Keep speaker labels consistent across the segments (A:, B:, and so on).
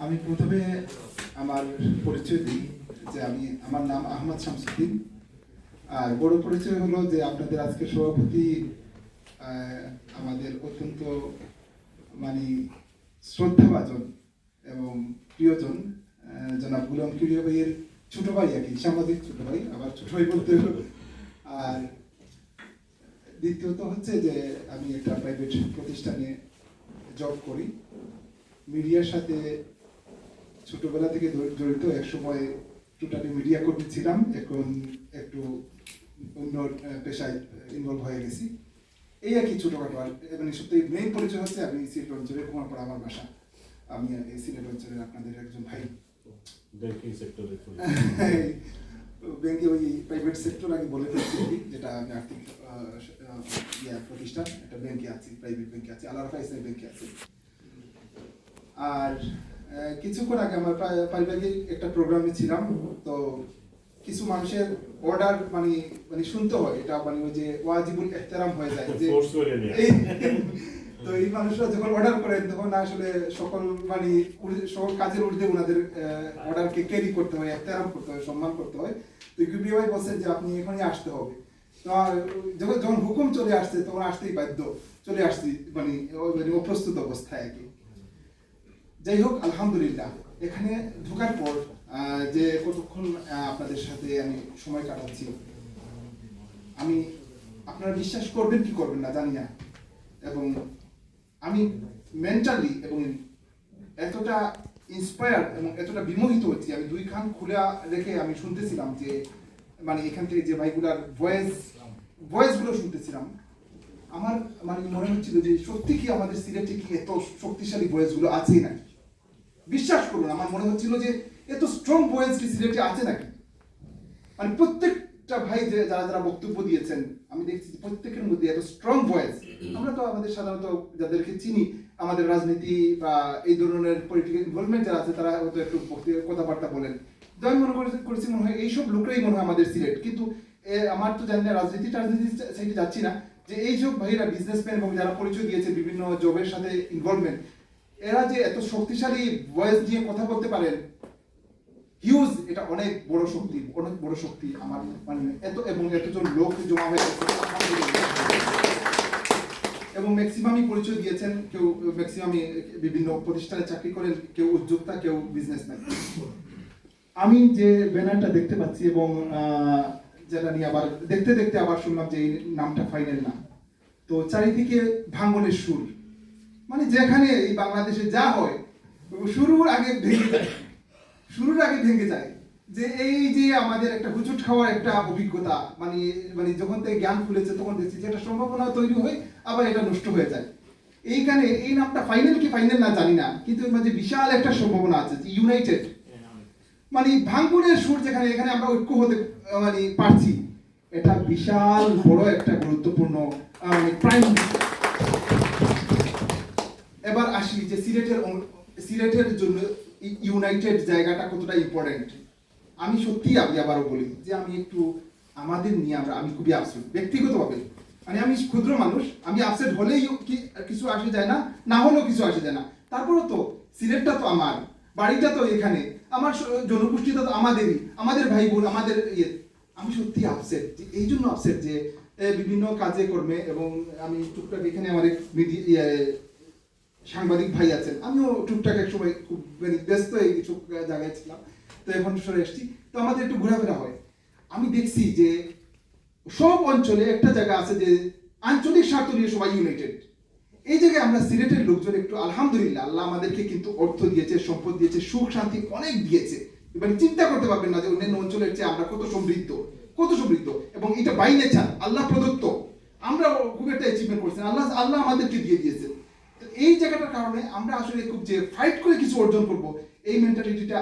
A: আমি প্রথমে আমার পরিচয় দিই যে আমার নাম আহমদ শামসুদ্দিন। আর বড় পরিচয় হলো যে আপনাদের আজকে সভাপতি আমাদের অত্যন্ত শ্রদ্ধাভাজন এবং প্রিয়জন জনাব গুলাম কিবরিয়া ভাইয়ের ছোট ভাই, আর কি সাংবাদিক ছোট ভাই, আবার ছোট ভাই বলতে হলো। আর দ্বিতীয়ত হচ্ছে যে আমি একটা প্রাইভেট প্রতিষ্ঠানে জব করি, মিডিয়ার সাথে ছোটবেলা থেকে জড়িত। এক সময় টোটালি মিডিয়া কর্মী ছিলাম, এখন একটু অন্য পেশায় ইনভলভ হয়ে গেছি। এই আর কি ছোটখাটো। আর সত্যি মেইন পরিচয় হচ্ছে আমি সিলেট অঞ্চলের কুমারপাড়া আমার বাসা। আমি এই সিলেট অঞ্চলের আপনাদের একজন ভাই।
B: ব্যাংকিং সেক্টরে
A: ব্যাংকে ওই প্রাইভেট সেক্টর আগে বলে ফেলছি, যেটা আমি আর্থিক প্রতিষ্ঠান, একটা ব্যাংকে আছি, প্রাইভেট ব্যাংকে আছি, আল আরাফা ইসলামী ব্যাংকে আছি। আর কিছুক্ষণ আগে আমার পারিবারিক একটা প্রোগ্রামে ছিলাম, তো কিছু মানুষের অর্ডার শুনতে হয়, এটা ওই যে ওয়াজিবুল ইহতিরাম হয়ে যায় যে তো এই মানুষরা যখন অর্ডার করেন তখন আসলে সকল সকল কাজের ঊর্ধ্বে ওনাদের অর্ডারকে ক্যারি করতে হয়, ইহতিরাম করতে হয়, সম্মান করতে হয়। তো কিবরিয়া ভাই বলছেন যে আপনি এখনই আসতে হবে। তো যখন হুকুম চলে আসছে তখন আসতেই বাধ্য, চলে আসছি অপ্রস্তুত অবস্থায় আর কি। যাই হোক, আলহামদুলিল্লাহ এখানে ঢোকার পর যে কতক্ষণ আপনাদের সাথে আমি সময় কাটাচ্ছি, আমি আপনারা বিশ্বাস করবেন কি করবেন না জানি না, এবং আমি মেন্টালি এবং এতটা ইন্সপায়ার এবং এতটা বিমোহিত হচ্ছি। আমি দুই কান খুলে রেখে আমি শুনতেছিলাম যে এখান থেকে যে ভাইগুলার ভয়েসগুলো শুনতেছিলাম। আমার মনে হচ্ছিল যে সত্যি কি আমাদের সিলেটে কি এত শক্তিশালী ভয়েসগুলো আছে নাকি। বিশ্বাস করুন, আমার মনে হচ্ছিল যে এত স্ট্রং ভয়েস কি সিলেটে আছে নাকি। প্রত্যেকটা ভাই যে যারা বক্তব্য দিয়েছেন, আমি দেখছি প্রত্যেকের মধ্যে এত স্ট্রং ভয়েস। আমরা তো আমাদের সাধারণত যাদেরকে চিনি, আমাদের রাজনীতি বা এই ধরনের পলিটিক্যাল ইনভলভমেন্ট যারা আছে, তারা হয়তো একটু কথাবার্তা বলেন। তো আমি মনে করছি মনে হয় এইসব লোকরাই মনে হয় আমাদের সিলেট। কিন্তু আমার তো জানি না, রাজনীতি সাইডে যাচ্ছি না, যে এইসব ভাইরা বিজনেসম্যান এবং যারা পরিচয় দিয়েছে বিভিন্ন জবের সাথে ইনভলভমেন্ট, এরা যে এত শক্তিশালী ভয়েস দিয়ে কথা বলতে পারেন, হিউজ, এটা অনেক বড় শক্তি, অনেক বড় শক্তি। আমার এতজন লোক জমা হয়ে গেছে, এবং ম্যাক্সিমামই পরিচয় দিয়েছেন। কেউ ম্যাক্সিমামই বিভিন্ন প্রতিষ্ঠানে চাকরি করেন, কেউ উদ্যোক্তা, কেউ বিজনেসম্যান। আমি যে ব্যানারটা দেখতে পাচ্ছি এবং যেটা নিয়ে আবার দেখতে দেখতে আবার শুনলাম যে এই নামটা ফাইনাল না, তো চারিদিকে ভাঙনের সুর। যেখানে এই বাংলাদেশে যা হয় শুরুর আগে ভেঙে যায় যে এই যে আমাদের একটা হুচুট খাওয়ার একটা অভিজ্ঞতা, যখন থেকে জ্ঞান খুলেছে তখন দেখছি যে একটা সম্ভাবনা তৈরি হয়, আবার এটা নষ্ট হয়ে যায়। এইখানে এই নামটা ফাইনাল কি ফাইনাল না জানি না, কিন্তু এর মাঝে বিশাল একটা সম্ভাবনা আছে, ইউনাইটেড ভাঙনের সুর, যেখানে এখানে আমরা ঐক্য হতে পারছি, এটা বিশাল বড় একটা গুরুত্বপূর্ণ প্রাইম। এবার আসি যে সিলেটের জন্য ইউনাইটেড জায়গাটা কতটা ইম্পর্টেন্ট। আমি আবারও বলি যে আমি একটু আমাদের নিয়ে আমি খুবই আপসেট ব্যক্তিগতভাবে। আমি ক্ষুদ্র মানুষ, আমি আপসেট হলেই কিছু আসে যায় না, না হলেও কিছু আসে যায় না। তারপরে তো সিলেটটা তো আমার, বাড়িটা তো এখানে, আমার জনগোষ্ঠীটা তো আমাদেরই, আমাদের ভাই বোন, আমাদের আমি সত্যি আপসেট। এই জন্য আপসেট যে বিভিন্ন কাজে কর্মে, এবং আমি টুকটাক এখানে আমাদের সাংবাদিক ভাই আছেন, আমিও টুকটাক এক সময় খুব ব্যস্ত হয়ে কিছু জায়গায় ছিলাম, তো এখন সরে এসেছি। তো আমাদের একটু ঘোরাফেরা হয়। আমি দেখছি যে সব অঞ্চলে একটা জায়গা আছে যে আঞ্চলিক স্বার্থ নিয়ে সবাই ইউনাইটেড। এই জায়গায় আমরা সিলেটের লোকজন একটু আলহামদুলিল্লাহ, আল্লাহ আমাদেরকে কিন্তু অর্থ দিয়েছে, সম্পদ দিয়েছে, সুখ শান্তি অনেক দিয়েছে। চিন্তা করতে পারবেন না যে অন্যান্য অঞ্চলের চেয়ে আমরা কত সমৃদ্ধ, এবং এটা বাই নেচার, আল্লাহ প্রদত্ত। আমরা খুব একটা অ্যাচিভমেন্ট করছি, আল্লাহ আমাদেরকে দিয়ে দিয়েছে। এই জায়গাটার কারণে আমরা আসলে খুব যে ফাইট করে কিছু অর্জন করব, এই মেন্টালিটিটা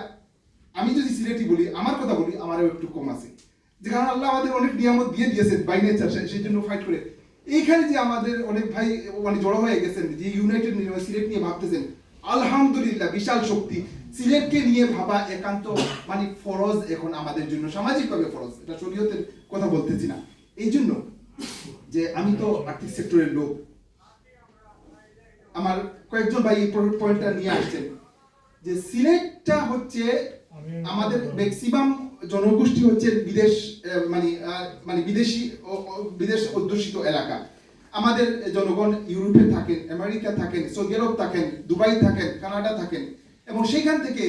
A: আমি যদি সিলেটি বলি, আমার কথা বলি, আমারও একটু কম আছে। যে কারণ আল্লাহ আমাদের অনেক নিয়ামত দিয়ে দিয়েছেন বাই নেচার, সেই জন্য ফাইট করে। এইখানে যে আমাদের অনেক ভাই জড়ো হয়ে গেছেন, যে ইউনাইটেড সিলেট নিয়ে ভাবতেছেন, আলহামদুলিল্লাহ বিশাল শক্তি। সিলেটকে নিয়ে ভাবা একান্ত ফরজ এখন আমাদের জন্য, সামাজিকভাবে ফরজ, এটা শরীয়তের কথা বলতেছি না। এই জন্য যে আমি তো আর্থিক সেক্টরের লোক, আমার কয়েকজন ভাই এই পয়েন্টটা নিয়ে আসছেন যে সিলেটটা হচ্ছে আমাদের ম্যাক্সিমাম জনগোষ্ঠী হচ্ছে বিদেশ মানে বিদেশ অধ্যুষিত এলাকা। আমাদের জনগণ ইউরোপে থাকেন, আমেরিকা থাকেন, সৌদি আরব থাকেন, দুবাই থাকেন, কানাডা থাকেন, এবং সেইখান থেকে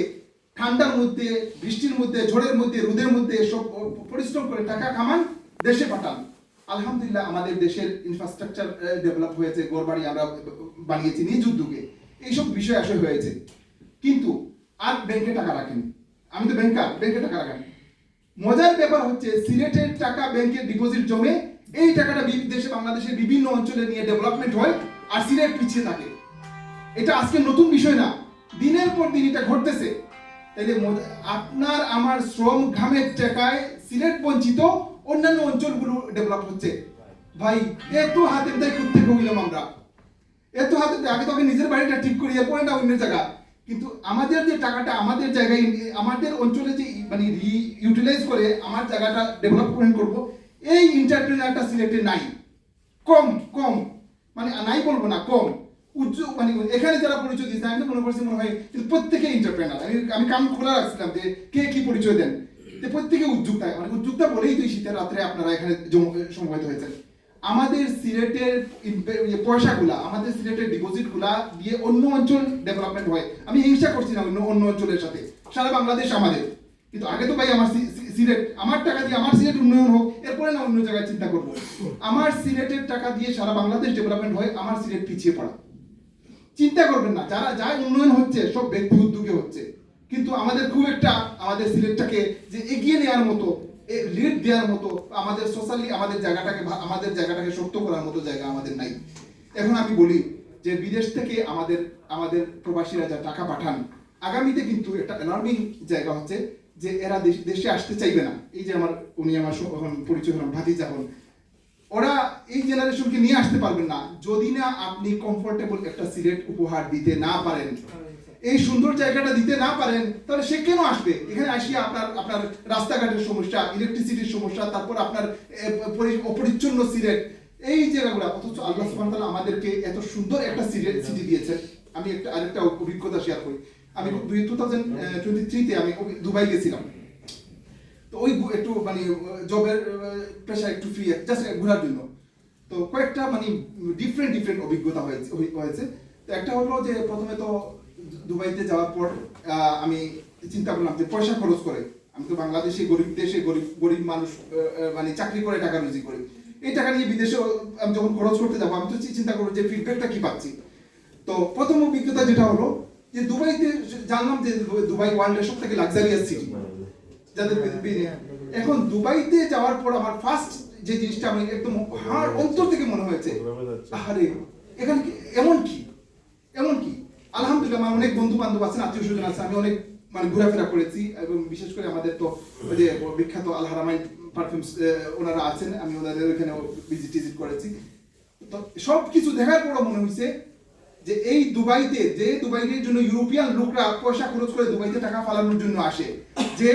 A: ঠান্ডার মধ্যে, বৃষ্টির মধ্যে, ঝড়ের মধ্যে, রোদের মধ্যে সব পরিশ্রম করে টাকা কামান, দেশে পাঠান। আলহামদুলিল্লাহ আমাদের দেশের ইনফ্রাস্ট্রাকচার ডেভেলপ হয়েছে, ঘরবাড়ি আমরা বানিয়েছি নিজ উদ্যোগে, এইসব বিষয় আসলে হয়েছে। কিন্তু আর ব্যাংকে টাকা রাখেন, আমি তো ব্যাংকার, ব্যাংকে টাকা রাখেন। মজার ব্যাপার হচ্ছে সিলেটের টাকা ব্যাংকে ডিপোজিট জমে, এই টাকাটা দেশে বাংলাদেশের বিভিন্ন অঞ্চলে নিয়ে ডেভেলপমেন্ট হয়, আর সিলেট পিছিয়ে থাকে। এটা আজকে নতুন বিষয় না, দিনের পর দিন এটা ঘটতেছে। তাইলে আপনার আমার শ্রম ঘামের টাকায় সিলেট বঞ্চিত, অন্যান্য অঞ্চলগুলো ডেভেলপ হচ্ছে। ভাই এত হাতের দায় করতে হইলাম আমরা, এত হাতের দায়, আগে তো নিজের বাড়িটা ঠিক করি, এরপরে না অন্য জায়গা। কিন্তু আমাদের যে টাকাটা আমাদের জায়গায়, আমাদের অঞ্চলে যে মানে ইউটিলাইজ করে আমার জায়গাটা ডেভেলপমেন্ট করব, এই এন্টারপ্রেনারটা সিলেটে নাই, কম মানে নাই বলবো না, কম। মানে এখানে যারা পরিচয় দিয়েছে আমি তো মনে করছি মনে হয় প্রত্যেকে এন্টারপ্রেনার। আমি কাম খোলা রাখছিলাম যে কে কি পরিচয় দেন, প্রত্যেকে উদ্যোক্তা, মানে উদ্যোক্তা বলেই তো শীতের রাত্রে আপনারা এখানে সমবেত হয়েছেন। আমাদের সিলেটের পয়সাগুলা, আমাদের সিলেটের ডিপোজিট গুলা দিয়ে অন্য অঞ্চল ডেভেলপমেন্ট হয়। আমি হিংসা করছি না অন্য অঞ্চলের সাথে, সারা বাংলাদেশ আমাদের। কিন্তু আগে তো ভাই আমার সিলেট, আমার টাকা দিয়ে আমার সিলেট উন্নয়ন হোক, এরপরে না অন্য জায়গায় চিন্তা করবো। আমার সিলেটের টাকা দিয়ে সারা বাংলাদেশ ডেভেলপমেন্ট হয়, আমার সিলেট পিছিয়ে পড়া। চিন্তা করবেন না, যা উন্নয়ন হচ্ছে সব ব্যক্তি উদ্যোগে হচ্ছে, কিন্তু আমাদের খুব একটা আমাদের সিলেটটাকে যে এগিয়ে নেওয়ার মতো, লিড দেওয়ার মতো, আমাদের সোশ্যালি আমাদের জায়গাটাকে শক্ত করার মতো জায়গা আমাদের নাই। এখন আমি বলি যে বিদেশ থেকে আমাদের প্রবাসীরা যা টাকা পাঠান, আগামীতে কিন্তু একটা অ্যালার্মিং জায়গা হচ্ছে যে এরা দেশে আসতে চাইবে না। এই যে উনি আমার পরিচয় হলাম ভাতিজা হন, ওরা এই জেনারেশনকে নিয়ে আসতে পারবেন না যদি না আপনি কমফোর্টেবল একটা সিলেট উপহার দিতে না পারেন, এই সুন্দর জায়গাটা দিতে না পারেন, তাহলে সে কেন আসবে এখানে? আসিয়া আপনার রাস্তাঘাটের সমস্যা, ইলেকট্রিসিটির সমস্যা, তারপর আপনার অপরিচ্ছন্ন সিলেট, এই জায়গাগুলো। অথচ আল্লাহ সুবহানাহু ওয়া তাআলা আমাদেরকে এত সুন্দর একটা সিটি দিয়েছেন। আমি আরেকটা অভিজ্ঞতা শেয়ার করি। আমি 2023-তে আমি দুবাই গেছিলাম। তো ওই একটু মানে জবের প্রেশার একটু ফ্রি, জাস্ট ঘোরার জন্য। তো কয়েকটা মানে ডিফারেন্ট অভিজ্ঞতা হয়েছে। তো একটা হলো যে প্রথমে তো দুবাইতে যাওয়ার পর আমি চিন্তা করলাম যে পয়সা খরচ করে, আমি তো বাংলাদেশে গরিব দেশে গরিব মানুষ, মানে চাকরি করে টাকা রুজি করি, এই টাকা নিয়ে বিদেশে আমি যখন খরচ করতে যাবো, আমি তো চিন্তা করবো যে ফিডব্যাকটা কি পাচ্ছি। তো প্রথম অভিজ্ঞতা যেটা হলো যে দুবাইতে জানলাম যে দুবাই ওয়ার্ল্ডের সব থেকে লাক্সারিয়াস সিটি যাদের। এখন দুবাইতে যাওয়ার পর আমার ফার্স্ট যে জিনিসটা আমি একদম অন্তর থেকে মনে হয়েছে, আরে এখানে এমন কি আলহামদুলিল্লাহ আমার অনেক বন্ধু বান্ধব আছেন, আত্মীয় স্বজন আছে, আমি অনেক মানে ঘোরাফেরা করেছি, এবং বিশেষ করে আমাদের তো ওই যে বিখ্যাত আল হারামাইন পারফিউমস ওনারা আছেন, আমি ওনাদের ওইখানে ভিজিট করেছি। তো সব কিছু দেখার পর মনে হয়েছে যে এই দুবাইয়ের জন্য ইউরোপিয়ান লোকরা পয়সা খরচ করে দুবাইতে টাকা ফালানোর জন্য আসে, যে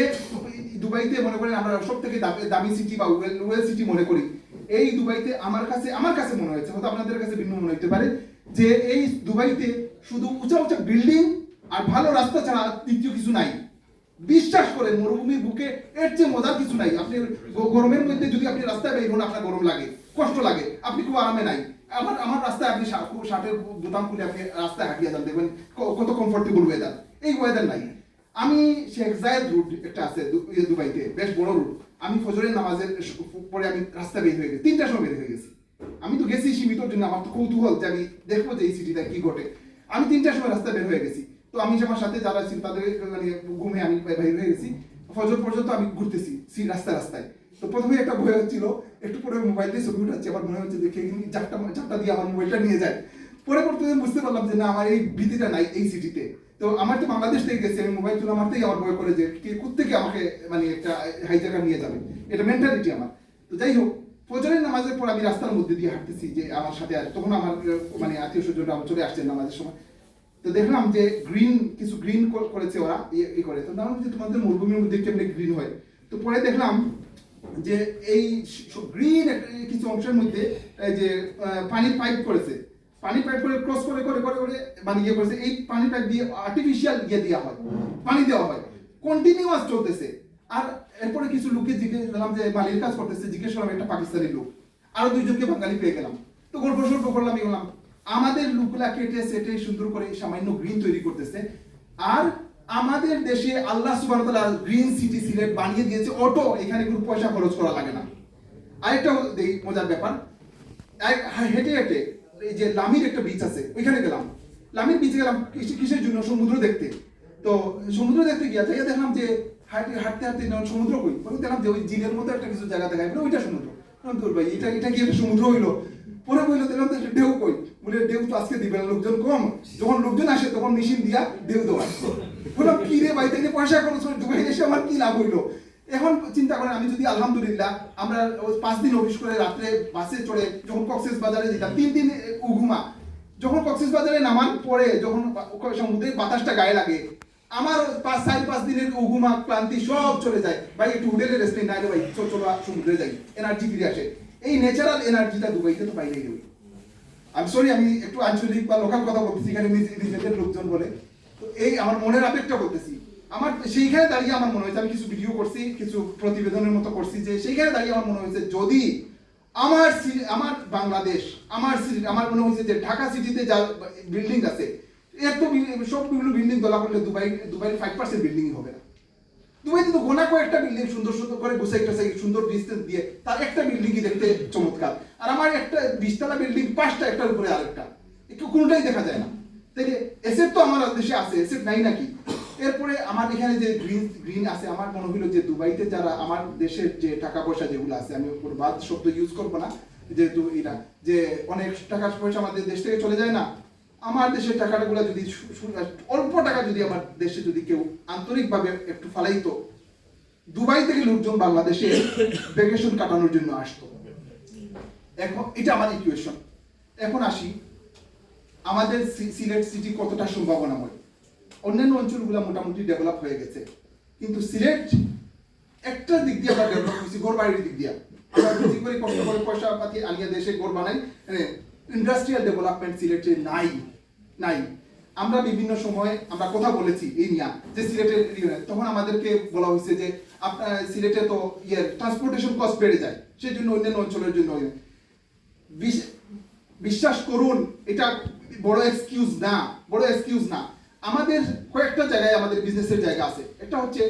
A: দুবাইতে মনে করেন আমরা সব থেকে দামি সিটি বা ওয়েল সিটি মনে করি, এই দুবাইতে আমার কাছে মনে হয়েছে, হয়তো আপনাদের কাছে ভিন্ন মনে হতে পারে, যে এই দুবাইতে শুধু উঁচা বিল্ডিং আর ভালো রাস্তা ছাড়া দ্বিতীয় কিছু নাই। বিশ্বাস করেন মরুভূমির বুকে এর চেয়ে মজার কিছু নাই। আপনি গরমের মধ্যে যদি আপনি রাস্তায় বের হন, আপনার গরম লাগে, কষ্ট লাগে, আপনি খুব আরামে নাই। আমার রাস্তায় আপনি শার্টের বোতাম খুলে আপনি রাস্তায় হাঁটিয়ে যান, দেখবেন কত কমফোর্টেবল ওয়েদার। এই ওয়েদার নাই। আমি শেখ জায়েদ রুট একটা আছে দুবাইতে, বেশ বড় রুট, আমি ফজরের নামাজের পরে আমি রাস্তায় বের হয়ে গেছি, 3টার সময় বের হয়ে গেছি। আমি তো গেছি সীমিতর জন্য, আমার তো কৌতূহল যে আমি দেখবো যে এই সিটিটা কি ঘটে। আমি 3টার সময় রাস্তায় বের হয়ে গেছি। তো আমি আমার সাথে যারা ছিল তাদের মানে ঘুমে আমি বের হয়ে গেছি, ফজর পর্যন্ত আমি ঘুরতেছি রাস্তায়। তো প্রথমে একটা ভয় হচ্ছিল, একটু পরে মোবাইল দিয়ে ছবি উঠাচ্ছি, আবার মনে হচ্ছে দেখে ঝাপটা দিয়ে আমার মোবাইলটা নিয়ে যায়। পরে বুঝতে পারলাম যে না, আমার এই ভীতিটা নাই এই সিটিতে। তো আমার তো বাংলাদেশ থেকে গেছি, আমি মোবাইল তুলে মারতেই আমার ভয় করে যে কে কোত্থেকে আমাকে মানে একটা হাইজাকা নিয়ে যাবে, এটা মেন্টালিটি আমার। তো যাই হোক, ফজরের নামাজের পর আমি রাস্তার মধ্যে দিয়ে হাঁটতেছি, যে আমার সাথে তখন আমার মানে আত্মীয় স্বজনরা চলে আসছেন নামাজের সময়। তো দেখলাম যে কিছু গ্রিন করেছে ওরা, ই করে। তো দেখলাম যে তোমাদের মরুভূমির মধ্যে কেমনি গ্রিন হয়। তো পরে দেখলাম যে এই গ্রিন কিছু অংশের মধ্যে যে পানির পাইপ করেছে, পানি পাইপ করে ক্রস করে করে করে করে মানে ইয়ে করেছে, এই পানি পাইপ দিয়ে আর্টিফিশিয়াল ইয়ে দেওয়া হয়, পানি দেওয়া হয়, কন্টিনিউয়াস চলতেছে। আর এরপরে কিছু লোককে জিজ্ঞেস করলাম যে মালির কাজ করতেছে, জিজ্ঞেস করলাম একটা পাকিস্তানি লোক, আরো দুইজনকে বাঙালি পেয়ে গেলাম, তো গল্প সল্প করলাম, এগোলাম। আমাদের লোকগুলা কেটে সেটে সুন্দর করে সামান্য গ্রিন তৈরি করতেছে, আর আমাদের দেশে আল্লাহ সুবহানাহু ওয়া তাআলা গ্রিন সিটি সিলেট বানিয়ে দিয়েছে, অটো, এখানে কোনো পয়সা খরচ করা লাগে না। আরেকটা মজার ব্যাপার, হেঁটে হেঁটে এই যে লামির একটা বিচ আছে, ওইখানে গেলাম, লামির বিচে গেলাম কিসের জন্য? সমুদ্র দেখতে। তো সমুদ্র দেখতে গিয়ে দেখলাম যে হাঁটতে হাঁটতে হাঁটতে সমুদ্র কই, দেখলাম যে ওই জিলের মতো একটা কিছু জায়গা দেখায়, ওইটা সমুদ্র। দূর ভাই, এটা কি একটা সমুদ্র হইলো? পরে বললো দেখলাম তো ঢেউ কই, বলে ঢেউ তো আজকে দিবে না, লোকজন কম, যখন লোকজন আসে তখন মেশিন দিয়া ঢেউ দেওয়া। বললাম কি রে ভাই, তাই পয়সা খরচ করে দুবাই এসে আমার কি লাভ হইলো? এখন চিন্তা করেন, আমি যদি আলহামদুলিল্লাহ আমরা 5 দিন অফিস করে রাত্রে বাসে চড়ে যখন কক্সেস বাজারে যেতাম, 3 দিন উঘুমা, যখন কক্সেস বাজারে নামান পরে যখন সমুদ্রের বাতাসটা গায়ে লাগে, আমার 4-5 দিনের উঘুমা ক্লান্তি সব চলে যায়। ভাই একটু হোটেলে রেস্ট নেই, নাইলে ভাই চলো সমুদ্রে যাই, এনার্জি ফিরে আসে। এই ন্যাচারাল এনার্জিটা দুবাইতে তো পাইলেই দেবে। আমি সরি, আমি একটু আঞ্চলিক বা লোকাল কথা বলতেছি, এখানে নিজেদের লোকজন বলে, তো এই আমার মনের আবেগটা বলতেছি। আমার সেইখানে দাঁড়িয়ে আমার মনে হয়েছে, আমি কিছু ভিডিও করছি, কিছু প্রতিবেদনের মতো করছি, যে সেইখানে দাঁড়িয়ে আমার মনে হয়েছে যদি আমার বাংলাদেশ, আমার মনে হয়েছে যে ঢাকা সিটিতে যা বিল্ডিং আছে, এত সবগুলো বিল্ডিং দলা করলে দুবাইয়ের 5% বিল্ডিং হবে না। দুবাইতে তো গোনা কয়েকটা বিল্ডিং সুন্দর সুন্দর করে গুছাই টাছাই সুন্দর ডিস্টেন্স দিয়ে, তার একটা বিল্ডিংই দেখতে চমৎকার। আর আমার একটা 20 তলা বিল্ডিং 5টা একটার উপরে আরেকটা, একটু কোনোটাই দেখা যায় না। তাই এসেট তো আমার দেশে আছে, এসেট নাই নাকি? এরপরে আমার এখানে যে গ্রিন আছে, আমার মনে হলো যে দুবাইতে যারা আমার দেশের যে টাকা পয়সা যেগুলো আছে, আমি ওর বাদ শব্দ ইউজ করবো না, যেহেতু এটা যে অনেক টাকা পয়সা আমাদের দেশ থেকে চলে যায় না, আমার দেশের টাকাগুলো যদি অল্প টাকা যদি আমার দেশে যদি কেউ আন্তরিকভাবে একটু ফালাইতো, দুবাই থেকে লোকজন বাংলাদেশে ভ্যাকেশন কাটানোর জন্য আসতো। এখন এটা আমার ইকুয়েশন। এখন আসি আমাদের সিলেট সিটি কতটা সম্ভাবনাময়। অন্যান্য অঞ্চলগুলো মোটামুটি ডেভেলপ হয়ে গেছে, কিন্তু সিলেট একটা দিক দিয়ে আমরা ডেভেলপ হয়েছি, ঘর বাড়ির দিক দিয়ে। আমরা বেশি করে কষ্ট করে পয়সা পাতি আনিয়ে দেশে ঘর বানাই, ইন্ডাস্ট্রিয়াল ডেভেলপমেন্ট সিলেটে নাই। আমরা বিভিন্ন সময় আমরা কথা বলেছি এই নিয়ে, যে সিলেটের তখন আমাদেরকে বলা হয়েছে যে আপনার সিলেটে তো ট্রান্সপোর্টেশন কস্ট বেড়ে যায়, সেই জন্য অন্যান্য অঞ্চলের জন্য। বিশ্বাস করুন, এটা বড় এক্সকিউজ না। আমাদের কয়েকটা জায়গায় আমাদের বিজনেসের জায়গা আছে। একটা হচ্ছে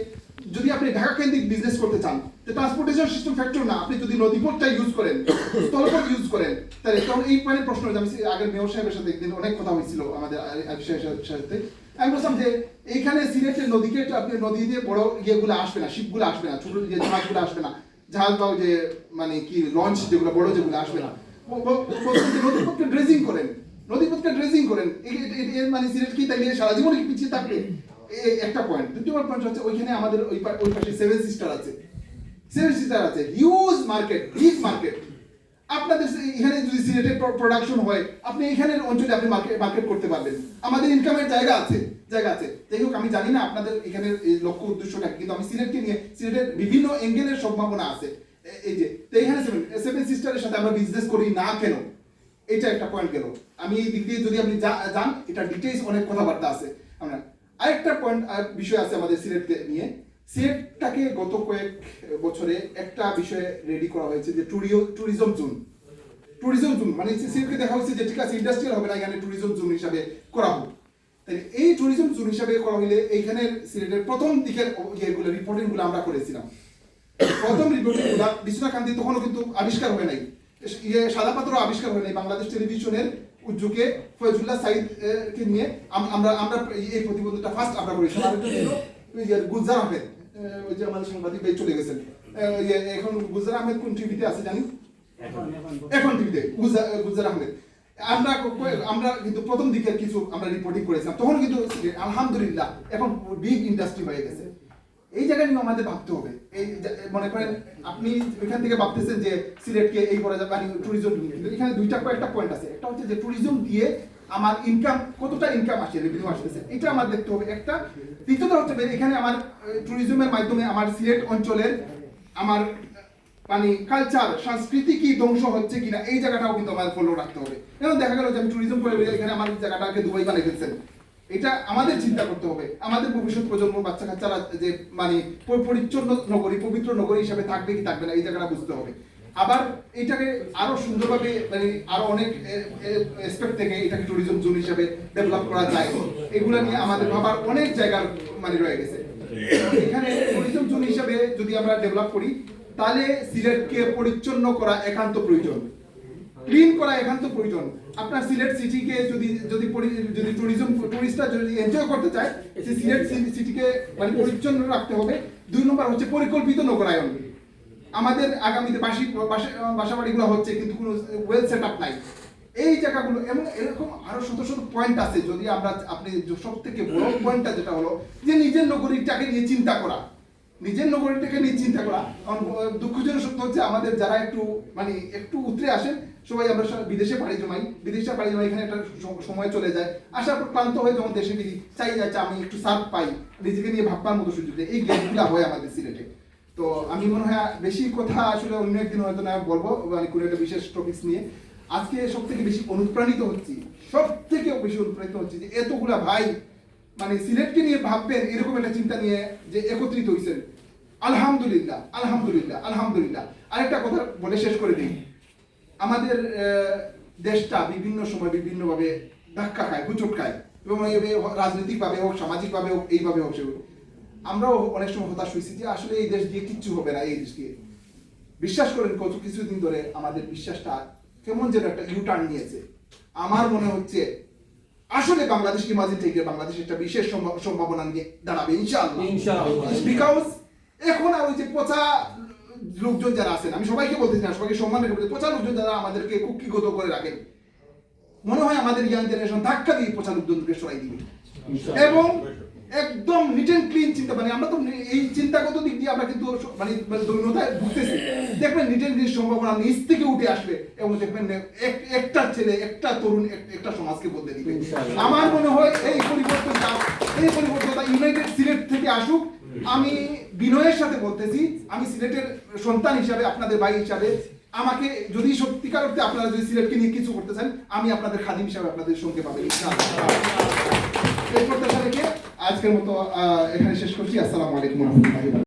A: যদি আপনি ঢাকা কেন্দ্রিক বিজনেস করতে চান, ট্রান্সপোর্টেশন সিস্টেম ফ্যাক্টর না, আপনি যদি নদীপথটা ইউজ করেন, স্থলপথ ইউজ করেন, তাহলে তখন এই প্রশ্ন, আমি আগের মেয়র সাহেবের সাথে একদিন অনেক কথা হয়েছিল আমাদের সাথে, আমি বলছিলাম যে এইখানে সিলেটের নদীকে আপনি নদী দিয়ে বড় ইয়েগুলো আসবে না, শিপগুলো আসবে না, ছোট জাহাজগুলো আসবে না, জাহাজ বা যে মানে কি লঞ্চ যেগুলো বড় যেগুলো আসবে না, নদীপথকে ড্রেজিং করেন, মানে সিলেট কি তাই সারা জীবন পিছিয়ে থাকবে? একটা পয়েন্ট। দ্বিতীয় পয়েন্ট হচ্ছে ওইখানে আমাদের ওই পাশে 7 সিস্টার আছে, হিউজ মার্কেট, বিগ মার্কেট। আপনাদের এখানে যদি সিলেটের প্রোডাকশন হয়, আপনি এখানের অঞ্চলে আপনি মার্কেট করতে পারবেন। আমাদের ইনকামের জায়গা আছে। যাই হোক, আমি জানি না আপনাদের এখানে লক্ষ্য উদ্দেশ্যটা, কিন্তু আমি সিলেটকে নিয়ে, সিলেটের বিভিন্ন অ্যাঙ্গেলের সম্ভাবনা আছে। এই যে এখানে 7 সিস্টারের সাথে আমরা বিজনেস করি না কেন, এটা একটা পয়েন্ট গেল। আমি এই দিক দিয়ে যদি আপনি যান, এটা ডিটেইলস অনেক কথাবার্তা আছে। আমরা আরেকটা পয়েন্ট বিষয় আছে আমাদের সিলেটকে নিয়ে। সিলেটটাকে গত কয়েক বছরে একটা বিষয়ে রেডি করা হয়েছে, যে ট্যুরিজম জোন, মানে সিলেটকে দেখা হয়েছে যে ঠিক আছে ইন্ডাস্ট্রিয়াল হবে না, এখানে ট্যুরিজম জোন হিসাবে করা হোক। তাই এই ট্যুরিজম জোন হিসাবে করা হলে এইখানে সিলেটের প্রথম দিকের ইয়েগুলো রিপোর্টিংগুলো আমরা করেছিলাম। প্রথম রিপোর্টিংগুলো বিশ্বনাথকান্তি তখনও কিন্তু আবিষ্কার হয় নাই, সাদা পাথর আবিষ্কার হয় নাই। বাংলাদেশ টেলিভিশনের উদ্যোগে ফয়জুল্লাহ সাইদকে নিয়ে আমরা এই প্রতিবেদনটা ফার্স্ট আমরা করেছি। গুলজার আহমেদ, ওই যে আমাদের সাংবাদিক ভাই চলে গেছেন, এখন গুলজার আহমেদ কোন টিভিতে আছে জানি, এখন টিভিতে গুলজার আহমেদ। আমরা কিন্তু প্রথম দিকের কিছু আমরা রিপোর্টিং করেছিলাম, তখন কিন্তু আলহামদুলিল্লাহ এখন বিগ ইন্ডাস্ট্রি হয়ে গেছে। এই জায়গা নিয়ে আমাদের ভাবতে হবে। এই মনে করেন আপনি ওইখান থেকে ভাবতেছেন যে সিলেটকে এই করা যাবে, মানে ট্যুরিজম, কিন্তু এখানে কয়েকটা পয়েন্ট আছে। একটা হচ্ছে যে ট্যুরিজম দিয়ে আমার ইনকাম, কতটা ইনকাম আসে, রেভিনিউ আসতেছে, এটা আমার দেখতে হবে একটা। দ্বিতীয়ত হচ্ছে এখানে আমার ট্যুরিজমের মাধ্যমে আমার সিলেট অঞ্চলের আমার মানে কালচার সংস্কৃতি কি ধ্বংস হচ্ছে কিনা এই জায়গাটাও কিন্তু আমাদের ফলো রাখতে হবে। যেমন দেখা গেল যে আমি ট্যুরিজম করে এখানে আমার জায়গাটাকে দুবাই বানিয়ে ফেলছেন, এটা আমাদের চিন্তা করতে হবে। আমাদের ভবিষ্যৎ প্রজন্ম বাচ্চা কাচ্চারা যে মানে পরিচ্ছন্ন নগরী, পবিত্র নগরী হিসেবে থাকবে কি থাকবে না এই জায়গাটা বুঝতে হবে। আবার এটাকে আরো সুন্দরভাবে মানে আরো অনেক এসপেক্ট থেকে এটাকে ট্যুরিজম জোন হিসেবে ডেভেলপ করা যায়, এগুলো নিয়ে আমাদের ভাবার অনেক জায়গার মানে রয়ে গেছে। এখানে ট্যুরিজম জোন হিসেবে যদি আমরা ডেভেলপ করি তাহলে সিলেটকে পরিচ্ছন্ন করা একান্ত প্রয়োজন, ক্লিন করা একান্ত প্রয়োজন। আপনার সিলেট সিটিকে যদি যদি যদি টুরিস্টরা যদি এনজয় করতে চায়, সেই সিলেট সিটিকে মানে পরিচ্ছন্ন রাখতে হবে। 2 নম্বর হচ্ছে পরিকল্পিত নগরায়ন। আমাদের আগামীতে বাসা বাড়িগুলো হচ্ছে কিন্তু কোনো ওয়েল সেট আপ নাই, এই জায়গাগুলো এবং এরকম আরো শত শত পয়েন্ট আছে। যদি আমরা আপনি সব থেকে বড় পয়েন্টটা যেটা হলো যে নিজের নগরীটাকে নিয়ে চিন্তা করা, নিজের নগরীটাকে নিয়ে চিন্তা করা। দুঃখজনক সত্য হচ্ছে আমাদের যারা একটু মানে একটু উতরে আসেন সবাই আমরা বিদেশে পাড়ি জমাই, এখানে একটা সময় চলে যায়, আসার পর ক্লান্ত হয়ে যখন দেশে ফিরি চাই যাচ্ছে আমি একটু সার্ভ পাই, নিজেকে নিয়ে ভাববার মতো সুযোগ দেয়, এই গ্যাপগুলো হয় আমাদের সিলেটে। তো আমি মনে হয় বেশি কথা আসলে অন্য একদিন হয়তো না বলবো মানে কোনো একটা বিশেষ টপিকস নিয়ে। আজকে সব থেকে বেশি অনুপ্রাণিত হচ্ছি যে এতগুলা ভাই মানে সিলেটকে নিয়ে ভাববেন এরকম একটা চিন্তা নিয়ে যে একত্রিত হয়েছেন। আলহামদুলিল্লাহ আলহামদুলিল্লাহ আলহামদুলিল্লাহ। আরেকটা কথা বলে শেষ করে দিই, আমাদের দেশটা বিভিন্ন সময় বিভিন্নভাবে ধাক্কা খায়, হুচট খায়, এবং রাজনৈতিকভাবে হোক, সামাজিকভাবে হোক, এইভাবে হোক সেগুলো আমরাও অনেক সময় হতাশ হয়েছি যে আসলে এই দেশ দিয়ে কিচ্ছু হবে না। এই দেশ দিয়ে বিশ্বাস করেন কত কিছুদিন ধরে আমাদের বিশ্বাসটা কেমন যেন একটা ইউটার্ন নিয়েছে। আমার মনে হচ্ছে আসলে বাংলাদেশ ইমাজিন থেকে বাংলাদেশ একটা বিশেষ সম্ভাবনা নিয়ে দাঁড়াবে ইনশাআল্লাহ। বিকজ এখন আর ওই যে পচা লোকজন যারা আছেন, আমি সবাইকে বলতেছি না, সবাইকে সম্মান রেখে বলতে, পচা লোকজন যারা আমাদেরকে কুক্ষিগত করে রাখেন, মনে হয় আমাদের ইয়াং জেনারেশন ধাক্কা দিয়ে পচা লোকজনকে সরাই দিবে এবং একদম নিট এন্ড ক্লিন চিন্তা। মানে আমরা তো এই চিন্তাগত দিক দিয়ে আমরা কিন্তু মানে দৈন্যতায় ভুগতেছি। দেখবেন নিট এন্ড ক্লিন সম্ভাবনা নিচ থেকে উঠে আসবে এবং দেখবেন একটা ছেলে, একটা তরুণ একটা সমাজকে বদলে দিবে। আমার মনে হয় এই পরিবর্তনটা ইউনাইটেড সিলেট থেকে আসুক। আমি বিনয়ের সাথে বলতেছি, আমি সিলেটের সন্তান হিসাবে, আপনাদের ভাই হিসাবে, আমাকে যদি সত্যিকার অর্থে আপনারা যদি সিলেটকে নিয়ে কিছু করতে চান, আমি আপনাদের খাদিম হিসাবে আপনাদের সঙ্গে পাবেন ইনশাআল্লাহ। এই প্রত্যাশা রেখে আজকের মতো এখানে শেষ করছি। আসসালামু আলাইকুম ওয়া রাহমাতুল্লাহি।